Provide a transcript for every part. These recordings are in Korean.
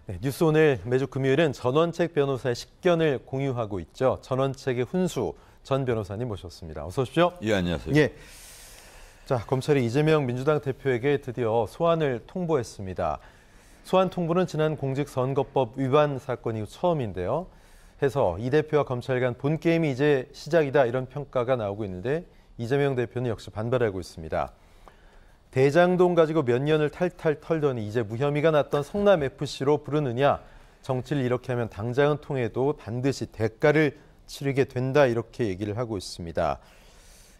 네, 뉴스 오늘 매주 금요일은 전원책 변호사의 식견을 공유하고 있죠. 전원책의 훈수 전 변호사님 모셨습니다. 어서 오십시오. 예, 안녕하세요. 예. 자, 검찰이 이재명 민주당 대표에게 드디어 소환을 통보했습니다. 소환 통보는 지난 공직선거법 위반 사건 이후 처음인데요. 해서 이 대표와 검찰 간 본게임이 이제 시작이다 이런 평가가 나오고 있는데 이재명 대표는 역시 반발하고 있습니다. 대장동 가지고 몇 년을 탈탈 털더니 이제 무혐의가 났던 성남FC로 부르느냐, 정치를 이렇게 하면 당장은 통해도 반드시 대가를 치르게 된다 이렇게 얘기를 하고 있습니다.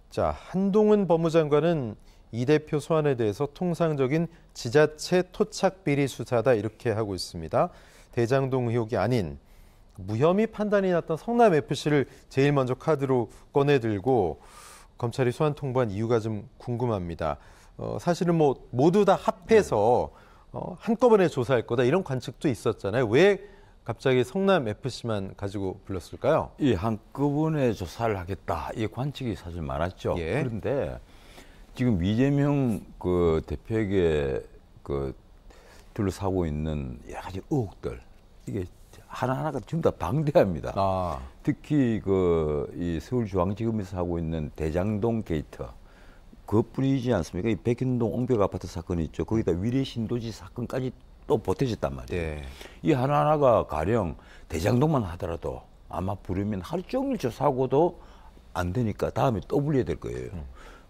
자, 한동훈 법무장관은 이 대표 소환에 대해서 통상적인 지자체 토착 비리 수사다 이렇게 하고 있습니다. 대장동 의혹이 아닌 무혐의 판단이 났던 성남FC를 제일 먼저 카드로 꺼내들고 검찰이 소환 통보한 이유가 좀 궁금합니다. 사실은 뭐 모두 다 합해서 한꺼번에 조사할 거다 이런 관측도 있었잖아요. 왜 갑자기 성남FC만 가지고 불렀을까요? 이 한꺼번에 조사를 하겠다 이 관측이 사실 많았죠. 예. 그런데 지금 이재명 그 대표에게 그 둘러싸고 있는 여러 가지 의혹들 이게 하나하나가 전부 다 방대합니다. 특히 이 서울중앙지검에서 하고 있는 대장동 게이트. 그뿐이지 않습니까? 이 백현동 옹벽 아파트 사건이 있죠. 거기다 위례신도시 사건까지 또 보태졌단 말이에요. 네. 이 하나하나가 가령 대장동만 하더라도 아마 부르면 하루 종일 조사하고도 안 되니까 다음에 또 불려야 될 거예요.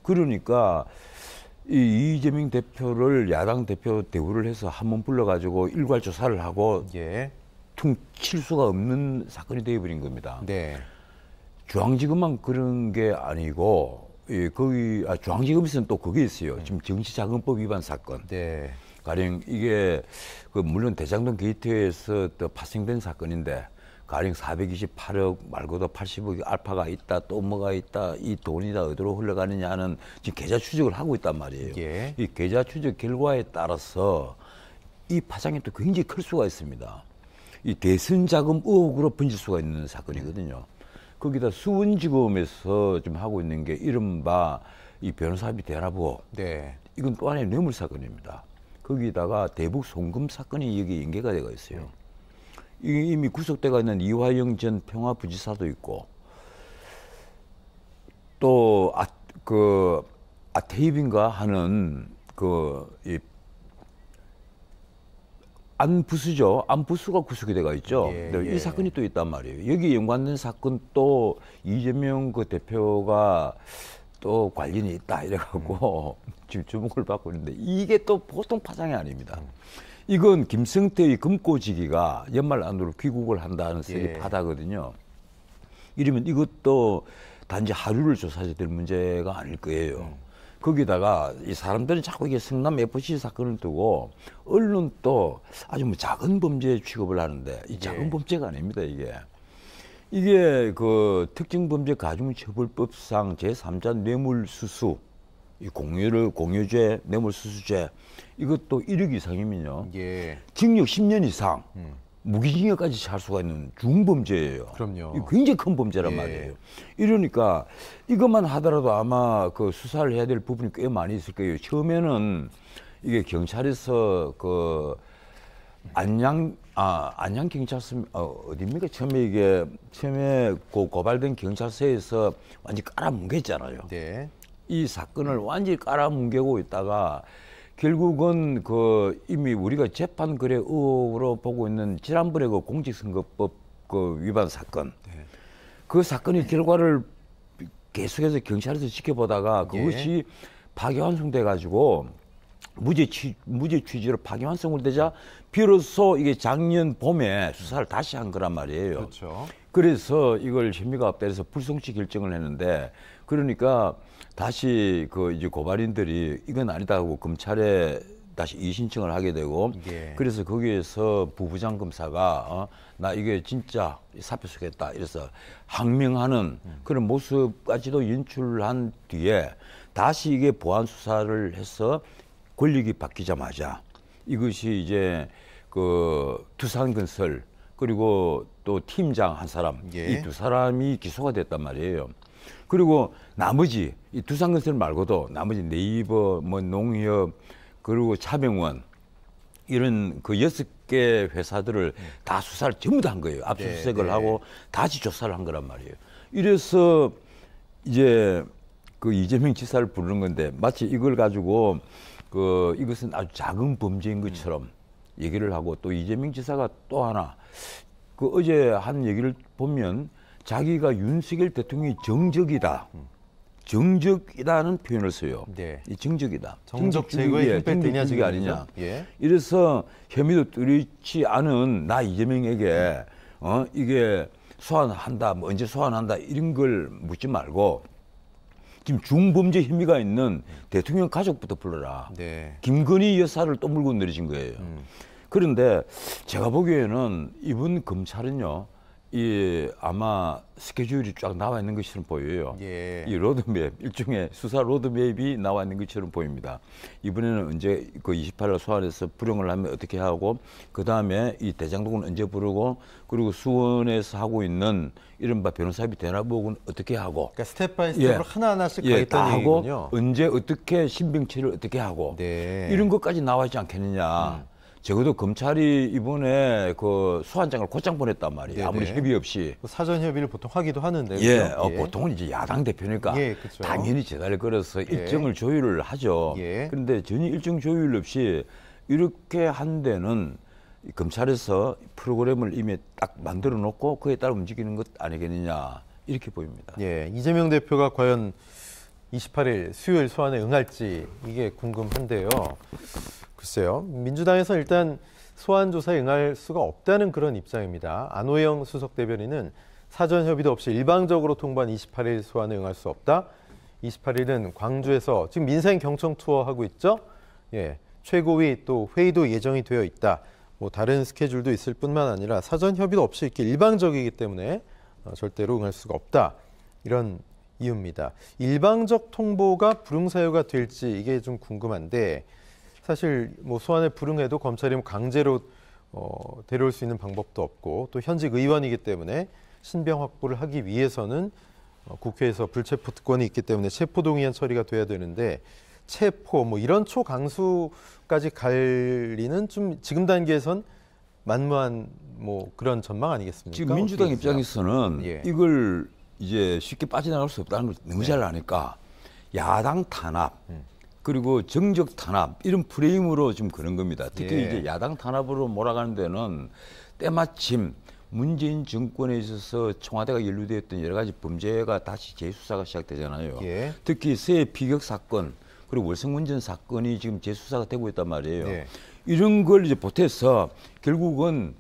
그러니까 이 이재명 대표를 야당 대표 대우를 해서 한번 불러가지고 일괄 조사를 하고 예. 퉁칠 수가 없는 사건이 되어버린 겁니다. 네. 중앙지검만 그런 게 아니고 중앙지검에서는 또 그게 있어요. 지금 정치자금법 위반 사건. 네. 가령 이게 물론 대장동 게이트에서 또 파생된 사건인데 가령 428억 말고도 80억 알파가 있다, 또 뭐가 있다, 이 돈이 다 어디로 흘러가느냐 하는 지금 계좌 추적을 하고 있단 말이에요. 예. 이 계좌 추적 결과에 따라서 이 파장이 또 굉장히 클 수가 있습니다. 이 대선 자금 의혹으로 번질 수가 있는 사건이거든요. 거기다 수원지검에서 좀 하고 있는 게 이른바 이 변호사비 대납부. 네. 이건 또 하나의 뇌물 사건입니다. 거기다가 대북 송금 사건이 여기 연계가 되어 있어요. 이미 구속돼가 있는 이화영 전 평화부지사도 있고 또 아테입인가 하는 안부수죠. 안부수가 구속이 돼가 있죠. 예, 이 예. 사건이 또 있단 말이에요. 여기 연관된 사건 또 이재명 그 대표가 또 관련이 있다 이래갖고 지금 주목을 받고 있는데 이게 또 보통 파장이 아닙니다. 이건 김성태의 금꼬지기가 연말 안으로 귀국을 한다는 셈이 바다거든요. 이러면 이것도 단지 하루를 조사해야 될 문제가 아닐 거예요. 거기다가 이 사람들은 자꾸 이게 성남FC 사건을 두고 언론도 아주 뭐 작은 범죄 취급을 하는데 이 작은 범죄가 아닙니다, 이게. 이게 특정범죄 가중처벌법상 제3자 뇌물수수, 이 공유죄, 뇌물수수죄 이것도 1억 이상이면요. 예. 징역 10년 이상, 무기징역까지 살 수가 있는 중범죄예요. 그럼요. 이거 굉장히 큰 범죄란 말이에요. 이러니까 이것만 하더라도 아마 수사를 해야 될 부분이 꽤 많이 있을 거예요. 처음에는 이게 경찰에서 안양 경찰서 어디입니까? 처음에 고발된 경찰서에서 완전히 깔아뭉갰잖아요. 네. 이 사건을 완전히 깔아뭉개고 있다가 결국은 이미 우리가 재판 거래 의혹으로 보고 있는 지난번에 공직선거법 위반 사건, 그 사건의 결과를 계속해서 경찰에서 지켜보다가 그것이 파기환송돼 가지고 무죄 취지로 파기환송을 되자 비로소 이게 작년 봄에 수사를 다시 한 거란 말이에요. 그렇죠. 그래서 이걸 혐의가 없다 해서 불송치 결정을 했는데 그러니까 다시 이제 고발인들이 이건 아니다 하고 검찰에 다시 이의신청을 하게 되고 그래서 거기에서 부부장 검사가 나 이게 진짜 사표 쓰겠다 이래서 항명하는 그런 모습까지도 연출한 뒤에 다시 이게 보안 수사를 해서 권력이 바뀌자마자 이것이 이제 두산건설 그리고 또 팀장 한 사람 이 두 사람이 기소가 됐단 말이에요. 그리고 나머지 이 두산건설 말고도 나머지 네이버, 농협 그리고 차병원 이런 개 회사들을 다 수사를 전부 다 한 거예요. 압수수색을 네. 하고 다시 조사를 한 거란 말이에요. 이래서 이제 그 이재명 지사를 부르는 건데 마치 이걸 가지고 이것은 아주 작은 범죄인 것처럼 얘기를 하고 또 이재명 지사가 또 하나 어제 한 얘기를 보면 자기가 윤석열 대통령이 정적이다. 정적이다는 표현을 써요. 네. 이 정적이다. 정적 제거에 힘 뺄 때냐 정적이 지금 아니냐. 예. 이래서 혐의도 뚜렷이 않은 나 이재명에게 이게 소환한다, 뭐 언제 소환한다 이런 걸 묻지 말고 지금 중범죄 혐의가 있는 대통령 가족부터 불러라. 네. 김건희 여사를 또 물고 내리신 거예요. 그런데 제가 보기에는 이번 검찰은요, 아마 스케줄이 쫙 나와 있는 것처럼 보여요. 예. 이 로드맵, 일종의 수사 로드맵이 나와 있는 것처럼 보입니다. 이번에는 언제 28일 소환해서 불용을 하면 어떻게 하고, 그 다음에 이 대장동은 언제 부르고, 그리고 수원에서 하고 있는 이른바 변호사비 대납복은 어떻게 하고. 그러니까 스텝 바이 스텝으로 하나하나씩 다 가겠다는 하고, 얘기군요. 언제 어떻게 신병치를 어떻게 하고, 네. 이런 것까지 나와 있지 않겠느냐. 적어도 검찰이 이번에 소환장을 곧장 보냈단 말이에요. 네네. 아무리 협의 없이. 사전 협의를 보통 하기도 하는데. 예, 그렇죠? 보통은 이제 야당 대표니까 예, 그렇죠. 당연히 제다를 걸어서 일정을 조율을 하죠. 예. 그런데 전혀 일정 조율 없이 이렇게 한 데는 검찰에서 프로그램을 이미 딱 만들어 놓고 그에 따라 움직이는 것 아니겠느냐 이렇게 보입니다. 예, 이재명 대표가 과연 28일 수요일 소환에 응할지 이게 궁금한데요. 글쎄요. 민주당에서 일단 소환 조사에 응할 수가 없다는 그런 입장입니다. 안호영 수석 대변인은 사전 협의도 없이 일방적으로 통보한 28일 소환에 응할 수 없다. 28일은 광주에서 지금 민생 경청 투어 하고 있죠. 예, 최고위 또 회의도 예정이 되어 있다. 뭐 다른 스케줄도 있을 뿐만 아니라 사전 협의도 없이 이렇게 일방적이기 때문에 절대로 응할 수가 없다. 이런 이유입니다. 일방적 통보가 불응사유가 될지 이게 좀 궁금한데 사실 뭐 소환에 불응해도 검찰이 강제로 데려올 수 있는 방법도 없고 또 현직 의원이기 때문에 신병 확보를 하기 위해서는 국회에서 불체포 특권이 있기 때문에 체포동의안 처리가 돼야 되는데 체포 뭐 이런 초강수까지 갈 리는 좀 지금 단계에선 만무한 뭐 그런 전망 아니겠습니까? 지금 민주당 입장에서는 예. 이걸 이제 쉽게 빠져나갈 수 없다는 걸 너무 잘 아니까 야당 탄압 그리고 정적 탄압 이런 프레임으로 지금 그런 겁니다. 특히 예. 이제 야당 탄압으로 몰아가는 데는 때마침 문재인 정권에 있어서 청와대가 연루되었던 여러 가지 범죄가 다시 재수사가 시작되잖아요. 예. 특히 새 피격 사건 그리고 월성문전 사건이 지금 재수사가 되고 있단 말이에요. 예. 이런 걸 이제 보태서 결국은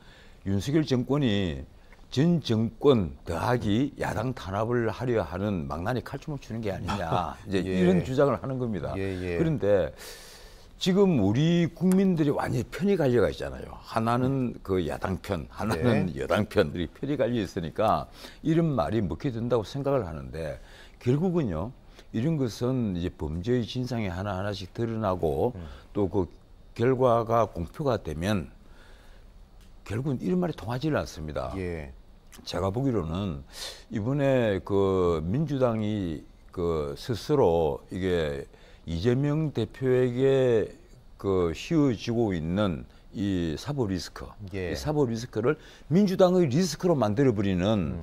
윤석열 정권이 전 정권 더하기 야당 탄압을 하려 하는 망나니 칼춤을 추는 게 아니냐 이제 예. 이런 주장을 하는 겁니다. 예. 그런데 지금 우리 국민들이 완전히 편이 갈려가 있잖아요. 하나는 그 야당 편, 하나는 여당 편, 이렇게 편이 갈려 있으니까 이런 말이 먹게 된다고 생각을 하는데 결국은요 이런 것은 이제 범죄의 진상이 하나하나씩 드러나고 또 그 결과가 공표가 되면 결국은 이런 말이 통하지는 않습니다. 예. 제가 보기로는 이번에 그 민주당이 그 스스로 이게 이재명 대표에게 그 씌워지고 있는 이 사법 리스크, 예. 이 사법 리스크를 민주당의 리스크로 만들어버리는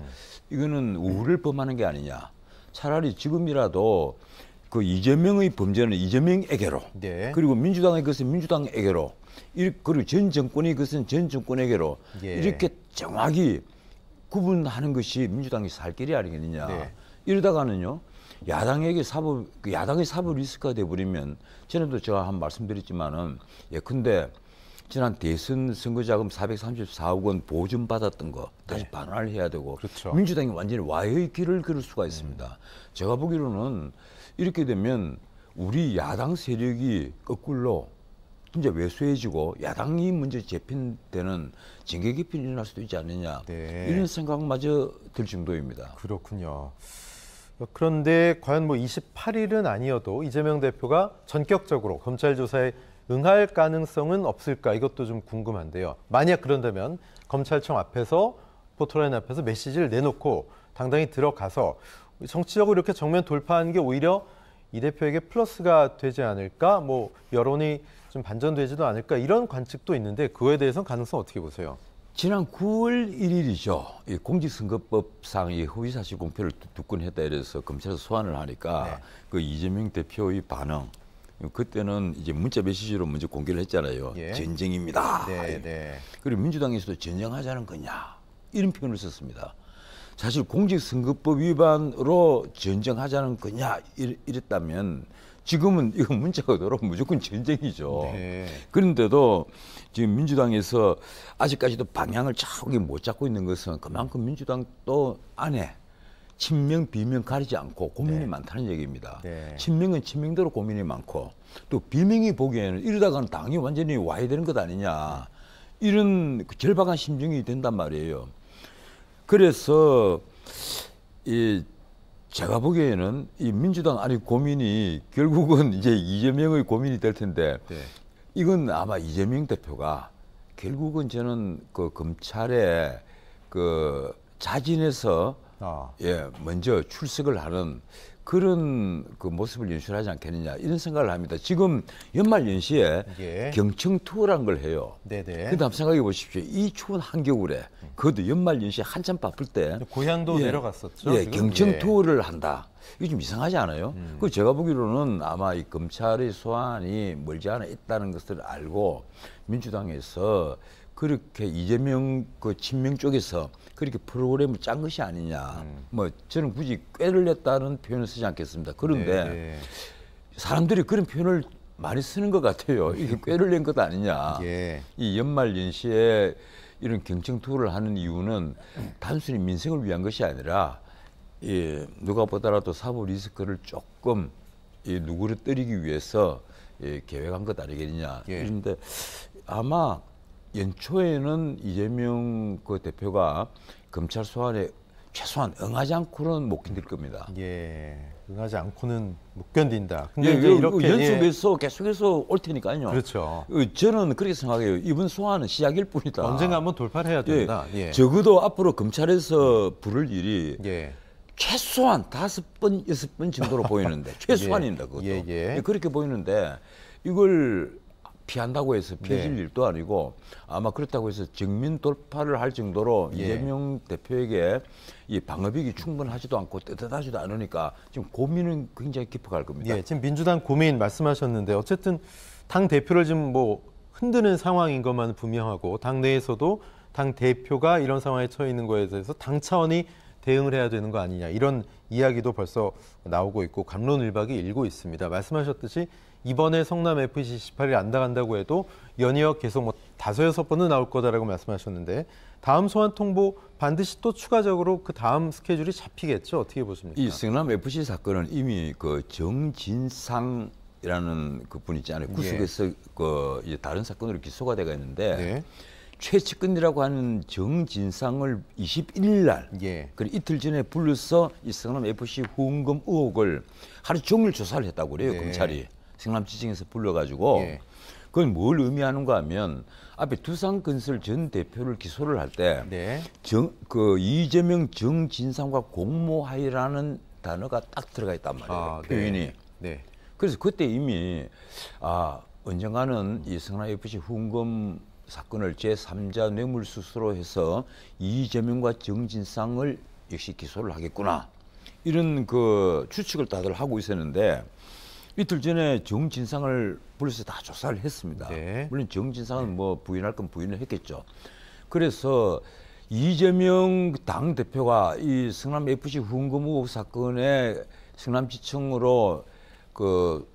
이거는 우를 범하는 게 아니냐. 차라리 지금이라도 그 이재명의 범죄는 이재명에게로 네. 그리고 민주당의 것은 민주당에게로 그리고 전 정권의 것은 전 정권에게로 예. 이렇게 정확히 구분하는 것이 민주당의 살 길이 아니겠느냐. 네. 이러다가는요. 야당의 사법 리스크가 돼버리면 전에도 제가 한 말씀드렸지만은 예컨대 지난 대선 선거자금 434억 원 보전 받았던 거 다시 반환을 해야 되고 그렇죠. 민주당이 완전히 와해의 길을 걸을 수가 있습니다. 제가 보기로는 이렇게 되면 우리 야당 세력이 거꾸로 진짜 왜소해지고 야당이 먼저 재편되는 징계 개편이 일어날 수도 있지 않느냐 네. 이런 생각마저 들 정도입니다. 그렇군요. 그런데 과연 뭐 28일은 아니어도 이재명 대표가 전격적으로 검찰 조사에 응할 가능성은 없을까 이것도 좀 궁금한데요. 만약 그런다면 검찰청 앞에서 포토라인 앞에서 메시지를 내놓고 당당히 들어가서 정치적으로 이렇게 정면 돌파하는 게 오히려 이 대표에게 플러스가 되지 않을까? 뭐 여론이 좀 반전되지도 않을까 이런 관측도 있는데 그거에 대해서는 가능성 어떻게 보세요? 지난 9월 1일이죠. 이 공직선거법상 이 허위사실 공표를 두 건 했다 이래서 검찰에서 소환을 하니까 네. 그 이재명 대표의 반응. 그때는 이제 문자 메시지로 먼저 공개를 했잖아요. 예. 전쟁입니다. 네, 네. 그리고 민주당에서도 전쟁하자는 거냐 이런 표현을 썼습니다. 사실 공직선거법 위반으로 전쟁하자는 거냐 이랬다면 지금은 이거 문자가 들어오면 무조건 전쟁이죠. 네. 그런데도 지금 민주당에서 아직까지도 방향을 정확히 못 잡고 있는 것은 그만큼 민주당 또 안에 친명 비명 가리지 않고 고민이 네. 많다는 얘기입니다. 네. 친명은 친명대로 고민이 많고 또 비명이 보기에는 이러다가는 당이 완전히 와야 되는 것 아니냐 이런 그 절박한 심정이 된단 말이에요. 그래서 이 제가 보기에는 이 민주당 안의 고민이 결국은 이제 이재명의 고민이 될 텐데 네. 이건 아마 이재명 대표가 결국은 저는 그 검찰에 그 자진해서 예 먼저 출석을 하는 그런 그 모습을 연출하지 않겠느냐 이런 생각을 합니다. 지금 연말 연시에 예. 경청 투어라는 걸 해요. 네네. 근데 한번 생각해 보십시오. 이 추운 한겨울에 그것도 연말 연시에 한참 바쁠 때 고향도 예. 내려갔었죠. 예, 지금? 경청 예. 투어를 한다. 이게 좀 이상하지 않아요? 그 제가 보기로는 아마 이 검찰의 소환이 멀지 않아 있다는 것을 알고 민주당에서 그렇게 이재명 그 친명 쪽에서 그렇게 프로그램을 짠 것이 아니냐. 뭐 저는 굳이 꾀를 냈다는 표현을 쓰지 않겠습니다. 그런데 네. 사람들이 그런 표현을 많이 쓰는 것 같아요. 이게 꾀를 낸 것 아니냐. 예. 이 연말 연시에 이런 경청 투어를 하는 이유는 단순히 민생을 위한 것이 아니라 예, 누가 보더라도 사법 리스크를 조금 누그러뜨리기 위해서 계획한 것 아니겠느냐. 예. 그런데 아마 연초에는 이재명 그 대표가 검찰 소환에 최소한 응하지 않고는 못 견딜 겁니다. 예. 응하지 않고는 못 견딘다. 근데 예, 이제 이렇게 연속해서 계속해서 올 테니까요. 그렇죠. 저는 그렇게 생각해요. 이번 소환은 시작일 뿐이다. 언젠가 한번 돌파를 해야 된다. 예. 적어도 앞으로 검찰에서 부를 일이 예. 최소한 5번, 6번 정도로 보이는데 최소한입니다. 그것도. 예, 예. 그렇게 보이는데 이걸 피한다고 해서 피해질 네. 일도 아니고 아마 그렇다고 해서 정면 돌파를 할 정도로 예. 이재명 대표에게 이 방어벽이 충분하지도 않고 떳떳하지도 않으니까 지금 고민은 굉장히 깊어갈 겁니다. 예, 지금 민주당 고민 말씀하셨는데 어쨌든 당 대표를 지금 뭐 흔드는 상황인 것만 분명하고 당 내에서도 당 대표가 이런 상황에 처해 있는 거에 대해서 당 차원이 대응을 해야 되는 거 아니냐 이런 이야기도 벌써 나오고 있고 갑론을박이 일고 있습니다. 말씀하셨듯이 이번에 성남 FC 18일 안 나간다고 해도 연이어 계속 뭐 5-6번은 나올 거다라고 말씀하셨는데 다음 소환 통보 반드시 또 추가적으로 그 다음 스케줄이 잡히겠죠. 어떻게 보십니까? 이 성남 FC 사건은 이미 그 정진상이라는 그 분 있잖아요. 구속에서 그 이제 다른 사건으로 기소가 돼가 있는데 네. 최측근이라고 하는 정진상을 21일 날 예. 그리고 이틀 전에 불러서 이 성남 FC 후원금 의혹을 하루 종일 조사를 했다고 그래요. 네. 검찰이 성남지청에서 불러가지고 예. 그건 뭘 의미하는가 하면 앞에 두산건설 전 대표를 기소를 할 때 네. 그 이재명 정진상과 공모하이라는 단어가 딱 들어가 있단 말이에요. 표현이. 네. 네. 그래서 그때 이미 언젠가는 이 성남 FC 후원금 사건을 제3자 뇌물수수로 해서 이재명과 정진상을 역시 기소를 하겠구나. 이런 그 추측을 다들 하고 있었는데 이틀 전에 정진상을 불러서 다 조사를 했습니다. 네. 물론 정진상은 뭐 부인할 건 부인을 했겠죠. 그래서 이재명 당대표가 이 성남 FC 후원금 의혹 사건에 성남지청으로 그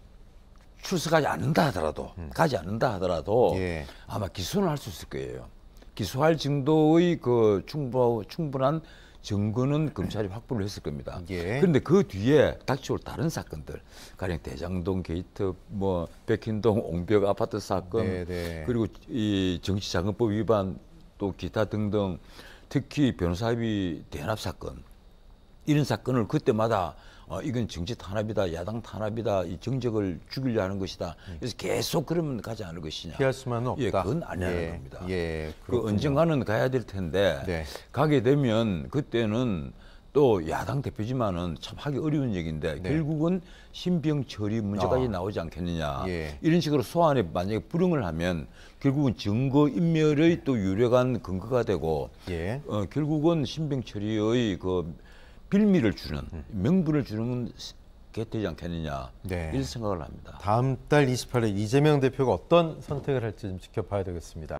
출석하지 않는다 하더라도 가지 않는다 하더라도 예. 아마 기소는 할 수 있을 거예요. 기소할 정도의 그 충분한 증거는 검찰이 확보를 했을 겁니다. 예. 그런데 그 뒤에 닥쳐올 다른 사건들, 가령 대장동 게이트, 뭐 백현동 옹벽 아파트 사건, 네, 네. 그리고 이 정치자금법 위반 또 기타 등등, 특히 변호사비 대납 사건 이런 사건을 그때마다 이건 정치 탄압이다, 야당 탄압이다, 이 정적을 죽이려 하는 것이다. 그래서 계속 그러면 가지 않을 것이냐. 피할 수만은 없다. 예, 그건 아니라는 겁니다. 예, 그 그렇군요. 언젠가는 가야 될 텐데 네. 가게 되면 그때는 또 야당 대표지만은 참 하기 어려운 얘기인데 네. 결국은 신병 처리 문제까지 나오지 않겠느냐. 예. 이런 식으로 소환에 만약에 불응을 하면 결국은 증거 인멸의 또 유력한 근거가 되고 예. 결국은 신병 처리의 그 빌미를 주는 명분을 주는 게 되지 않겠느냐. 네. 이런 생각을 합니다. 다음 달 28일 이재명 대표가 어떤 선택을 할지 좀 지켜봐야 되겠습니다.